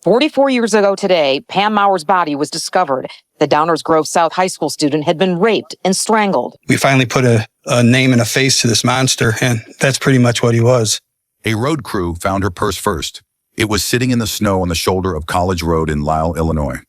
44 years ago today, Pam Maurer's body was discovered. The Downers Grove South High School student had been raped and strangled. We finally put a name and a face to this monster, and that's pretty much what he was. A road crew found her purse first. It was sitting in the snow on the shoulder of College Road in Lisle, Illinois.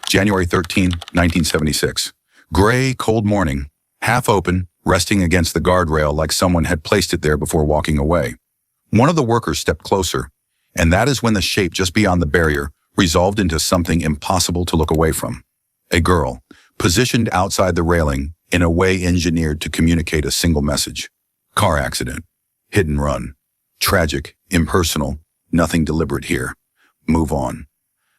January 13, 1976. Gray, cold morning, half open, resting against the guardrail like someone had placed it there before walking away. One of the workers stepped closer, and that is when the shape just beyond the barrier resolved into something impossible to look away from. A girl, positioned outside the railing in a way engineered to communicate a single message. Car accident. Hit and run. Tragic, impersonal, nothing deliberate here. Move on.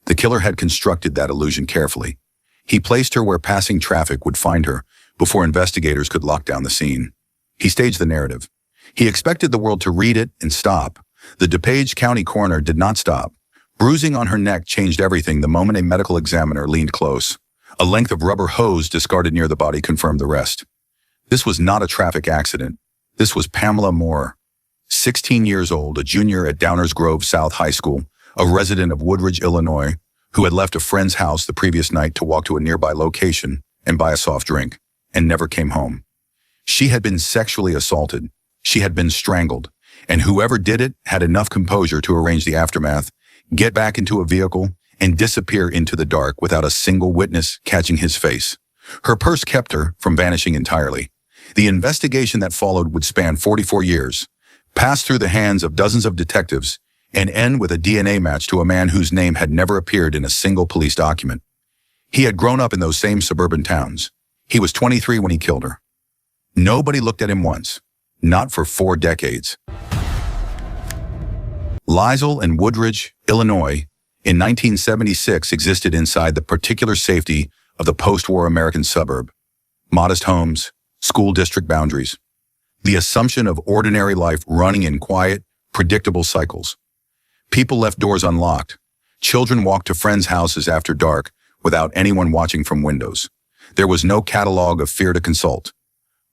The killer had constructed that illusion carefully. He placed her where passing traffic would find her before investigators could lock down the scene. He staged the narrative. He expected the world to read it and stop. The DuPage County coroner did not stop. Bruising on her neck changed everything the moment a medical examiner leaned close. A length of rubber hose discarded near the body confirmed the rest. This was not a traffic accident. This was Pamela Maurer, 16 years old, a junior at Downers Grove South High School, a resident of Woodridge, Illinois, who had left a friend's house the previous night to walk to a nearby location and buy a soft drink, and never came home. She had been sexually assaulted. She had been strangled, and whoever did it had enough composure to arrange the aftermath, get back into a vehicle, and disappear into the dark without a single witness catching his face. Her purse kept her from vanishing entirely. The investigation that followed would span 44 years, pass through the hands of dozens of detectives, and end with a DNA match to a man whose name had never appeared in a single police document. He had grown up in those same suburban towns. He was 23 when he killed her. Nobody looked at him once, not for 4 decades. Lisle and Woodridge, Illinois, in 1976 existed inside the particular safety of the post-war American suburb. Modest homes, school district boundaries. The assumption of ordinary life running in quiet, predictable cycles. People left doors unlocked. Children walked to friends' houses after dark without anyone watching from windows. There was no catalog of fear to consult.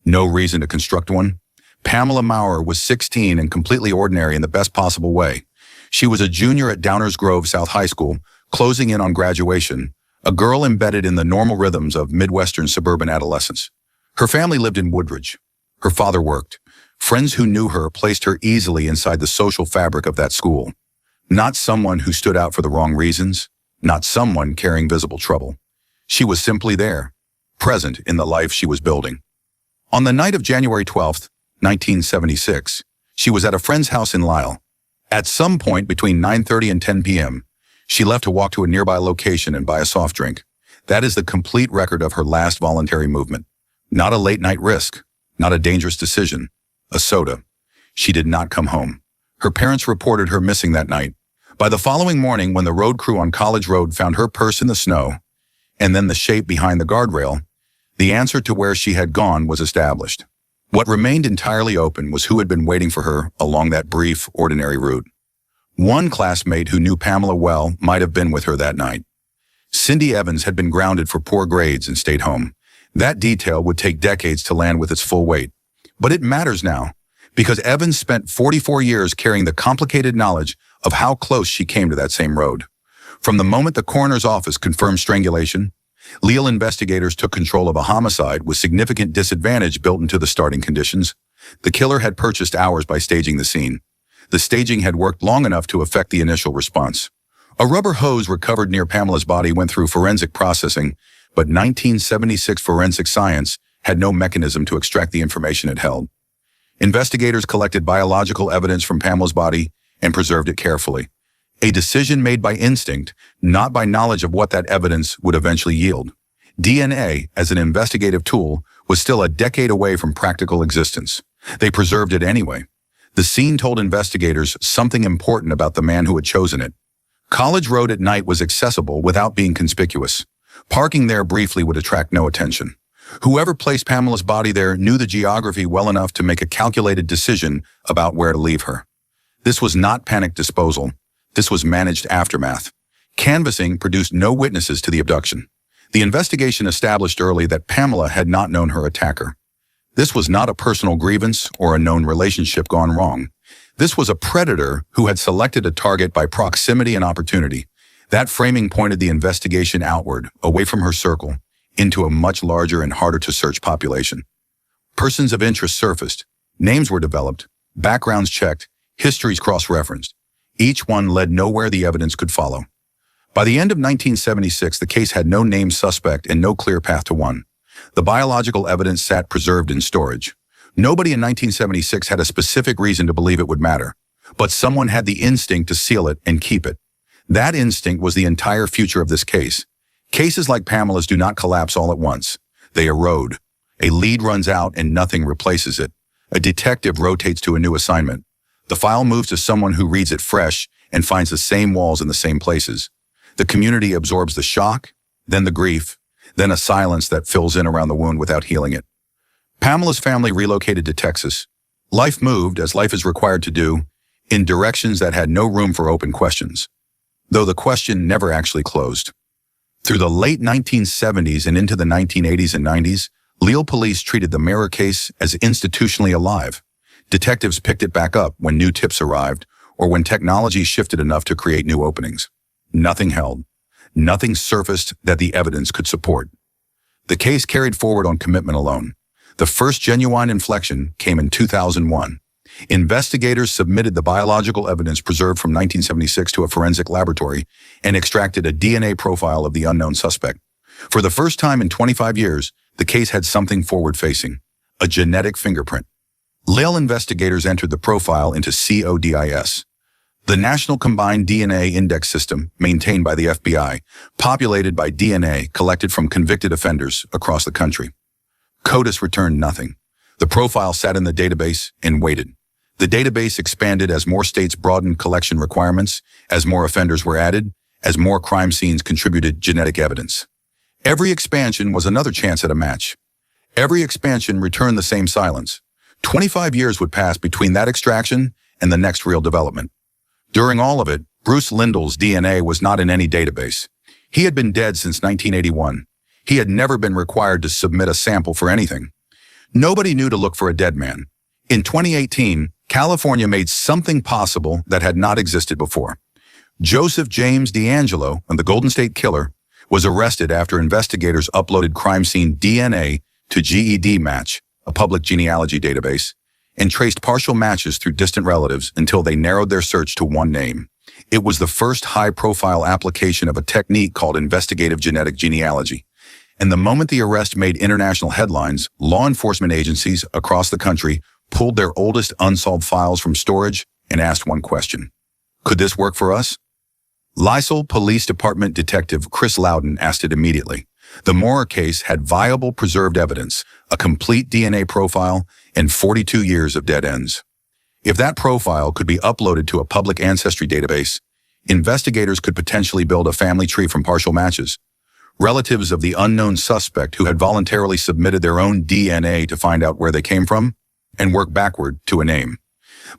No reason to construct one. Pamela Maurer was 16 and completely ordinary in the best possible way. She was a junior at Downers Grove South High School, closing in on graduation, a girl embedded in the normal rhythms of Midwestern suburban adolescence. Her family lived in Woodridge. Her father worked. Friends who knew her placed her easily inside the social fabric of that school. Not someone who stood out for the wrong reasons, not someone carrying visible trouble. She was simply there, present in the life she was building. On the night of January 12th, 1976, she was at a friend's house in Lisle. At some point between 9:30 and 10 p.m., she left to walk to a nearby location and buy a soft drink. That is the complete record of her last voluntary movement. Not a late-night risk, not a dangerous decision, a soda. She did not come home. Her parents reported her missing that night. By the following morning, when the road crew on College Road found her purse in the snow, and then the shape behind the guardrail, the answer to where she had gone was established. What remained entirely open was who had been waiting for her along that brief, ordinary route. One classmate who knew Pamela well might have been with her that night. Cindy Evans had been grounded for poor grades and stayed home. That detail would take decades to land with its full weight. But it matters now, because Evans spent 44 years carrying the complicated knowledge of how close she came to that same road. From the moment the coroner's office confirmed strangulation, Lisle investigators took control of a homicide with significant disadvantage built into the starting conditions. The killer had purchased hours by staging the scene. The staging had worked long enough to affect the initial response. A rubber hose recovered near Pamela's body went through forensic processing, but 1976 forensic science had no mechanism to extract the information it held. Investigators collected biological evidence from Pamela's body and preserved it carefully. A decision made by instinct, not by knowledge of what that evidence would eventually yield. DNA, as an investigative tool, was still a decade away from practical existence. They preserved it anyway. The scene told investigators something important about the man who had chosen it. College Road at night was accessible without being conspicuous. Parking there briefly would attract no attention. Whoever placed Pamela's body there knew the geography well enough to make a calculated decision about where to leave her. This was not panic disposal. This was managed aftermath. Canvassing produced no witnesses to the abduction. The investigation established early that Pamela had not known her attacker. This was not a personal grievance or a known relationship gone wrong. This was a predator who had selected a target by proximity and opportunity. That framing pointed the investigation outward, away from her circle, into a much larger and harder-to-search population. Persons of interest surfaced, names were developed, backgrounds checked, histories cross-referenced. Each one led nowhere the evidence could follow. By the end of 1976, the case had no named suspect and no clear path to one. The biological evidence sat preserved in storage. Nobody in 1976 had a specific reason to believe it would matter, but someone had the instinct to seal it and keep it. That instinct was the entire future of this case. Cases like Pamela's do not collapse all at once. They erode. A lead runs out and nothing replaces it. A detective rotates to a new assignment. The file moves to someone who reads it fresh and finds the same walls in the same places. The community absorbs the shock, then the grief, then a silence that fills in around the wound without healing it. Pamela's family relocated to Texas. Life moved, as life is required to do, in directions that had no room for open questions, though the question never actually closed. Through the late 1970s and into the 1980s and 90s, Lisle police treated the Maurer case as institutionally alive. Detectives picked it back up when new tips arrived or when technology shifted enough to create new openings. Nothing held. Nothing surfaced that the evidence could support. The case carried forward on commitment alone. The first genuine inflection came in 2001. Investigators submitted the biological evidence preserved from 1976 to a forensic laboratory and extracted a DNA profile of the unknown suspect. For the first time in 25 years, the case had something forward-facing, a genetic fingerprint. Lisle investigators entered the profile into CODIS, the National Combined DNA Index System maintained by the FBI, populated by DNA collected from convicted offenders across the country. CODIS returned nothing. The profile sat in the database and waited. The database expanded as more states broadened collection requirements, as more offenders were added, as more crime scenes contributed genetic evidence. Every expansion was another chance at a match. Every expansion returned the same silence. 25 years would pass between that extraction and the next real development. During all of it, Bruce Lindell's DNA was not in any database. He had been dead since 1981. He had never been required to submit a sample for anything. Nobody knew to look for a dead man. In 2018, California made something possible that had not existed before. Joseph James DeAngelo, the Golden State Killer, was arrested after investigators uploaded crime scene DNA to GED Match, a public genealogy database, and traced partial matches through distant relatives until they narrowed their search to one name. It was the first high-profile application of a technique called investigative genetic genealogy. And the moment the arrest made international headlines, law enforcement agencies across the country pulled their oldest unsolved files from storage and asked one question: could this work for us? Lisle Police Department Detective Chris Loudon asked it immediately. The Maurer case had viable preserved evidence, a complete DNA profile, and 42 years of dead ends. If that profile could be uploaded to a public ancestry database, investigators could potentially build a family tree from partial matches. Relatives of the unknown suspect who had voluntarily submitted their own DNA to find out where they came from, and work backward to a name.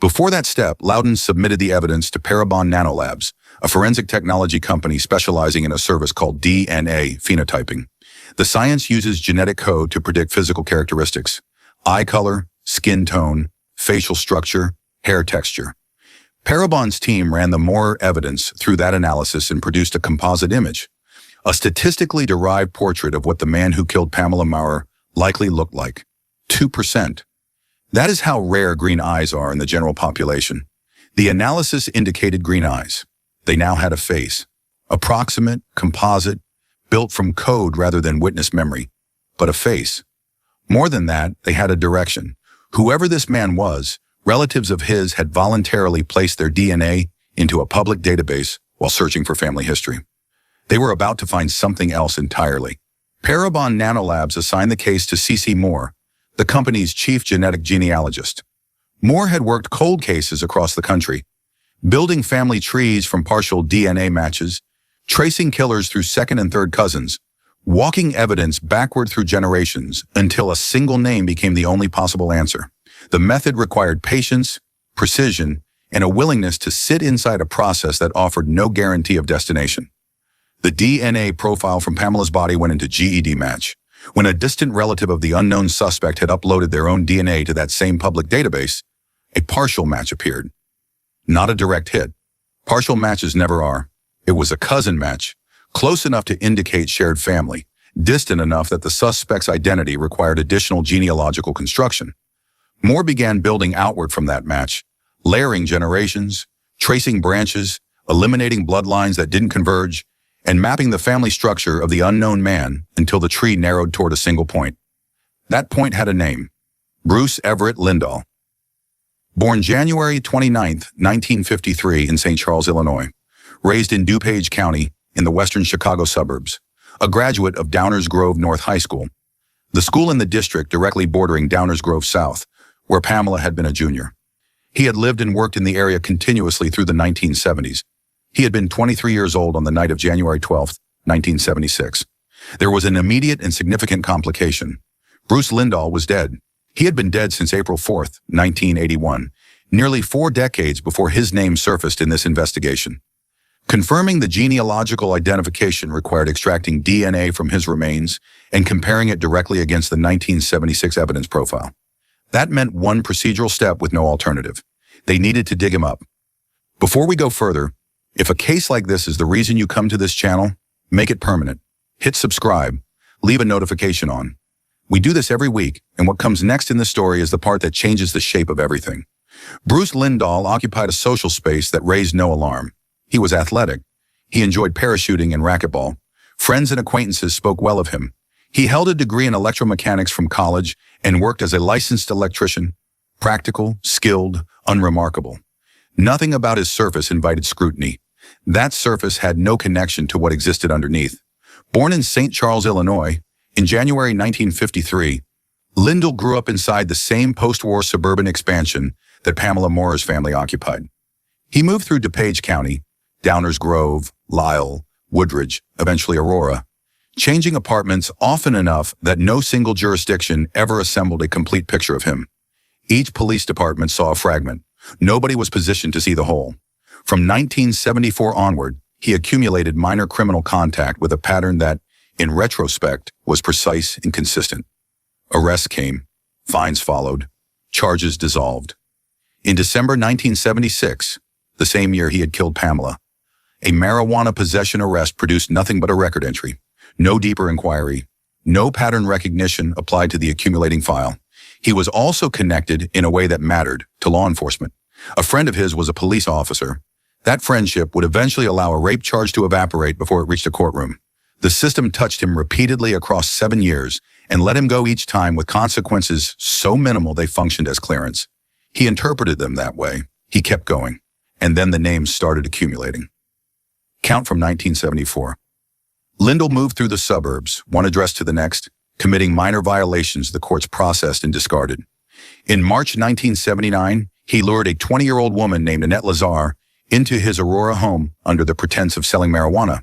Before that step, Loudon submitted the evidence to Parabon Nanolabs, a forensic technology company specializing in a service called DNA phenotyping. The science uses genetic code to predict physical characteristics: eye color, skin tone, facial structure, hair texture. Parabon's team ran the Maurer evidence through that analysis and produced a composite image, a statistically derived portrait of what the man who killed Pamela Maurer likely looked like. 2%. That is how rare green eyes are in the general population. The analysis indicated green eyes. They now had a face. Approximate, composite, built from code rather than witness memory. But a face. More than that, they had a direction. Whoever this man was, relatives of his had voluntarily placed their DNA into a public database while searching for family history. They were about to find something else entirely. Parabon Nanolabs assigned the case to C.C. Moore, the company's chief genetic genealogist. Moore had worked cold cases across the country, building family trees from partial DNA matches, tracing killers through second and third cousins, walking evidence backward through generations until a single name became the only possible answer. The method required patience, precision, and a willingness to sit inside a process that offered no guarantee of destination. The DNA profile from Pamela's body went into GED Match. When a distant relative of the unknown suspect had uploaded their own DNA to that same public database, a partial match appeared. Not a direct hit. Partial matches never are. It was a cousin match, close enough to indicate shared family, distant enough that the suspect's identity required additional genealogical construction. Moore began building outward from that match, layering generations, tracing branches, eliminating bloodlines that didn't converge, and mapping the family structure of the unknown man until the tree narrowed toward a single point. That point had a name: Bruce Everett Lisle. Born January 29, 1953 in St. Charles, Illinois, raised in DuPage County in the western Chicago suburbs, a graduate of Downers Grove North High School, the school in the district directly bordering Downers Grove South, where Pamela had been a junior. He had lived and worked in the area continuously through the 1970s. He had been 23 years old on the night of January 12, 1976. There was an immediate and significant complication. Bruce Lisle was dead. He had been dead since April 4, 1981, nearly 4 decades before his name surfaced in this investigation. Confirming the genealogical identification required extracting DNA from his remains and comparing it directly against the 1976 evidence profile. That meant one procedural step with no alternative. They needed to dig him up. Before we go further, if a case like this is the reason you come to this channel, make it permanent. Hit subscribe. Leave a notification on. We do this every week, and what comes next in the story is the part that changes the shape of everything. Bruce Lisle occupied a social space that raised no alarm. He was athletic. He enjoyed parachuting and racquetball. Friends and acquaintances spoke well of him. He held a degree in electromechanics from college and worked as a licensed electrician. Practical, skilled, unremarkable. Nothing about his surface invited scrutiny. That surface had no connection to what existed underneath. Born in St. Charles, Illinois, in January 1953, Lisle grew up inside the same post-war suburban expansion that Pamela Maurer's family occupied. He moved through DuPage County, Downers Grove, Lisle, Woodridge, eventually Aurora, changing apartments often enough that no single jurisdiction ever assembled a complete picture of him. Each police department saw a fragment. Nobody was positioned to see the whole. From 1974 onward, he accumulated minor criminal contact with a pattern that, in retrospect, was precise and consistent. Arrests came, fines followed, charges dissolved. In December 1976, the same year he had killed Pamela, a marijuana possession arrest produced nothing but a record entry. No deeper inquiry, no pattern recognition applied to the accumulating file. He was also connected in a way that mattered to law enforcement. A friend of his was a police officer. That friendship would eventually allow a rape charge to evaporate before it reached a courtroom. The system touched him repeatedly across 7 years and let him go each time with consequences so minimal they functioned as clearance. He interpreted them that way. He kept going. And then the names started accumulating. Count from 1974. Lisle moved through the suburbs, one address to the next, committing minor violations the courts processed and discarded. In March 1979, he lured a 20-year-old woman named Annette Lazar into his Aurora home under the pretense of selling marijuana.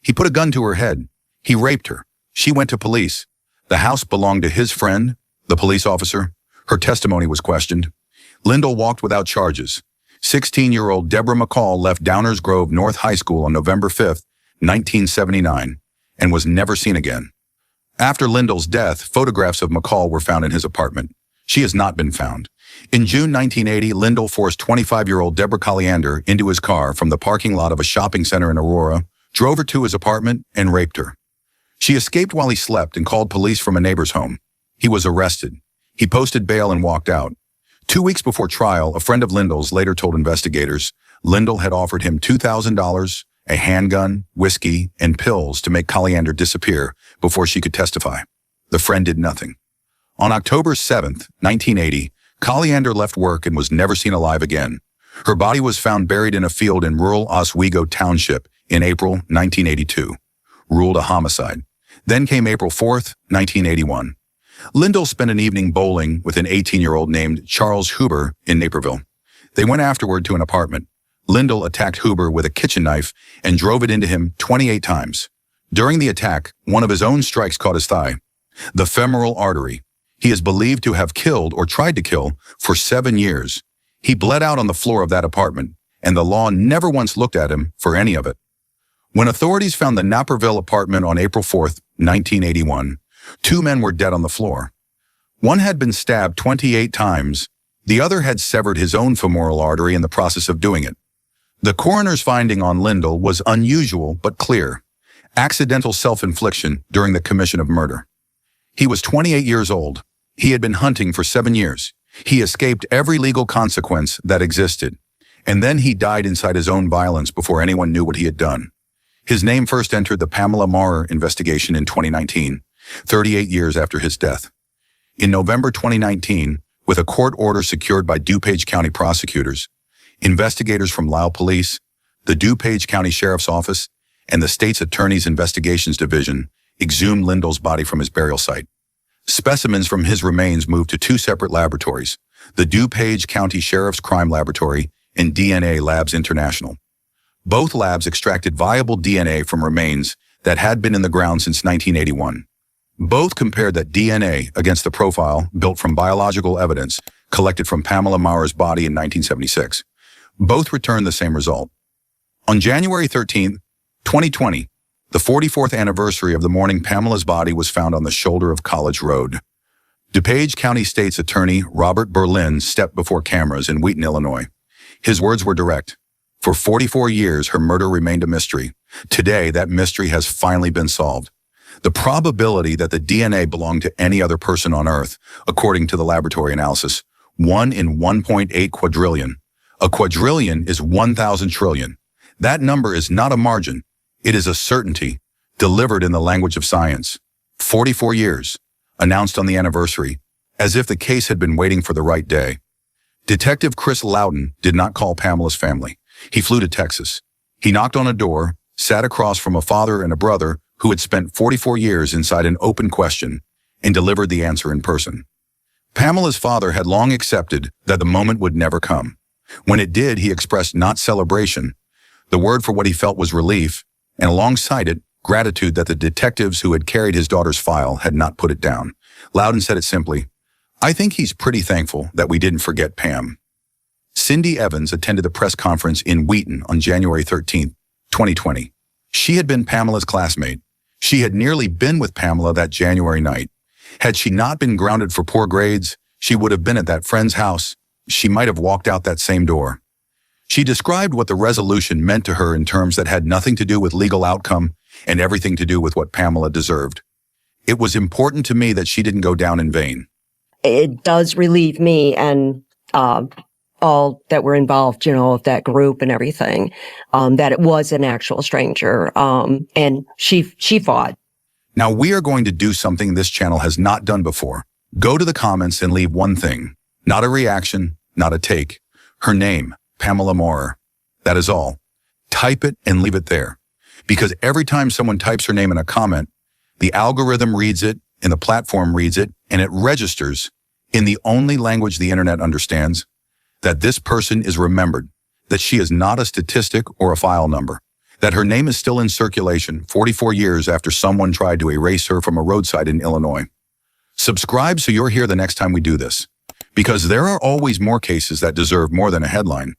He put a gun to her head. He raped her. She went to police. The house belonged to his friend, the police officer. Her testimony was questioned. Lisle walked without charges. 16-year-old Deborah McCall left Downers Grove North High School on November 5, 1979, and was never seen again. After Lisle's death, photographs of McCall were found in his apartment. She has not been found. In June 1980, Lisle forced 25-year-old Deborah Colliander into his car from the parking lot of a shopping center in Aurora, drove her to his apartment, and raped her. She escaped while he slept and called police from a neighbor's home. He was arrested. He posted bail and walked out. 2 weeks before trial, a friend of Lisle's later told investigators Lisle had offered him $2,000, a handgun, whiskey, and pills to make Colliander disappear before she could testify. The friend did nothing. On October 7, 1980, Colliander left work and was never seen alive again. Her body was found buried in a field in rural Oswego Township in April 1982, ruled a homicide. Then came April 4, 1981. Lisle spent an evening bowling with an 18-year-old named Charles Huber in Naperville. They went afterward to an apartment. Lisle attacked Huber with a kitchen knife and drove it into him 28 times. During the attack, one of his own strikes caught his thigh, the femoral artery. He is believed to have killed or tried to kill for 7 years. He bled out on the floor of that apartment, and the law never once looked at him for any of it. When authorities found the Naperville apartment on April 4, 1981, 2 men were dead on the floor. One had been stabbed 28 times. The other had severed his own femoral artery in the process of doing it. The coroner's finding on Lisle was unusual but clear: accidental self-infliction during the commission of murder. He was 28 years old. He had been hunting for 7 years. He escaped every legal consequence that existed. And then he died inside his own violence before anyone knew what he had done. His name first entered the Pamela Maurer investigation in 2019, 38 years after his death. In November 2019, with a court order secured by DuPage County prosecutors, investigators from Lisle Police, the DuPage County Sheriff's Office, and the state's Attorney's Investigations Division exhumed Lisle's body from his burial site. Specimens from his remains moved to 2 separate laboratories, the DuPage County Sheriff's Crime Laboratory and DNA Labs International. Both labs extracted viable DNA from remains that had been in the ground since 1981. Both compared that DNA against the profile built from biological evidence collected from Pamela Maurer's body in 1976. Both returned the same result. On January 13, 2020, the 44th anniversary of the morning Pamela's body was found on the shoulder of College Road. DuPage County State's Attorney Robert Berlin stepped before cameras in Wheaton, Illinois. His words were direct. For 44 years, her murder remained a mystery. Today, that mystery has finally been solved. The probability that the DNA belonged to any other person on Earth, according to the laboratory analysis, 1 in 1.8 quadrillion. A quadrillion is 1,000 trillion. That number is not a margin. It is a certainty, delivered in the language of science. 44 years, announced on the anniversary, as if the case had been waiting for the right day. Detective Chris Loudon did not call Pamela's family. He flew to Texas. He knocked on a door, sat across from a father and a brother who had spent 44 years inside an open question, and delivered the answer in person. Pamela's father had long accepted that the moment would never come. When it did, he expressed not celebration. The word for what he felt was relief, and alongside it, gratitude that the detectives who had carried his daughter's file had not put it down. Loudon said it simply, "I think he's pretty thankful that we didn't forget Pam." Cindy Evans attended the press conference in Wheaton on January 13, 2020. She had been Pamela's classmate. She had nearly been with Pamela that January night. Had she not been grounded for poor grades, she would have been at that friend's house. She might have walked out that same door. She described what the resolution meant to her in terms that had nothing to do with legal outcome and everything to do with what Pamela deserved. "It was important to me that she didn't go down in vain." It does relieve me and all that were involved, of that group and everything, that it was an actual stranger, and she fought. Now we are going to do something this channel has not done before. Go to the comments and leave one thing. Not a reaction, not a take. Her name, Pamela Maurer. That is all. Type it and leave it there. Because every time someone types her name in a comment, the algorithm reads it and the platform reads it, and it registers in the only language the internet understands that this person is remembered, that she is not a statistic or a file number, that her name is still in circulation 44 years after someone tried to erase her from a roadside in Illinois. Subscribe so you're here the next time we do this, because there are always more cases that deserve more than a headline.